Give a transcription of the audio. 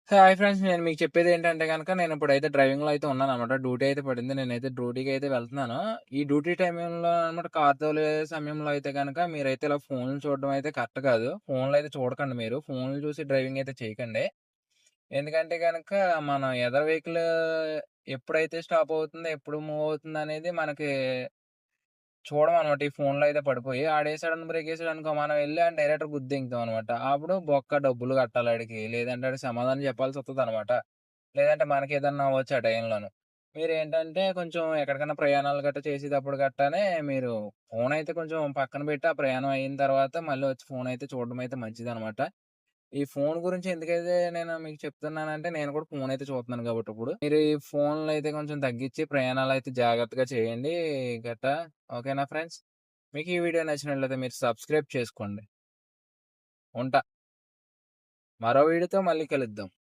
Hi friends. నేను మీకు చెప్పేదేంటంటే గనక, నేనిప్పుడైతే డ్రైవింగ్‌లో అయితే ఉన్నాననమాట. డ్యూటీ అయితే పడింది. నేనైతే డ్యూటీకైతే వెళ్తున్నాను. ఈ డ్యూటీ టైంలో అనమాట కారు తోలే సమయంలో అయితే గనక మీరైతే ఇలా ఫోన్‌లు చూడడం అయితే కరెక్ట్ కాదు. ఫోన్‌లో అయితే చూడకండి మీరు. ఫోన్‌లు చూసి డ్రైవింగ్ అయితే చేయకండి. ఎందుకంటే గనక మనం ఎదర వెహికల్ ఎప్పుడైతే స్టాప్ అవుతుందో, ఎప్పుడు మూవ్ అవుతుందనేది మనకి చూడమనమాట. ఈ ఫోన్‌లో అయితే పడిపోయి. ఆడేసాడని బ్రేకేసాడనుకో మనం ఎళ్లి ఆడిని డైరెక్ట్ గుద్దేంగుతామనమాట. అప్పుడు బొక్క డబ్బులు కట్టాలి ఆడికి. లేదంటే ఆడికి సమాధానం చెప్పాల్సొస్తదనమాట. లేదంటే మనకేదన్నా అవ్వచ్చు ఆ టైంలోను. మీరేంటంటే కొంచెం ఎక్కడికన్నా ప్రయాణాలు గట్టా చేసేటప్పుడు గట్టానే మీరు ఫోనయితే కొంచెం పక్కన పెట్టి, ఆ ప్రయాణం అయిన తర్వాత మళ్ళీ వచ్చి ఫోనయితే చూడడం అయితే మంచిదనమాట. ఈ ఫోను గురించి ఎందుకైతే నేను మీకు చెప్తున్నానంటే, నేను కూడా ఫోనయితే చూస్తున్నాను కాబట్టి ఇప్పుడు. మీరు ఈ ఫోన్‌లయితే కొంచెం తగ్గించి ప్రయాణాలయితే జాగ్రత్తగా చేయండి గట్టా. ఓకేనా ఫ్రెండ్స్? మీకు ఈ వీడియో నచ్చినట్లయితే మీరు సబ్స్క్రైబ్ చేసుకోండి. ఉంటా. మరో వీడియోతో మళ్ళీ కలుద్దాం.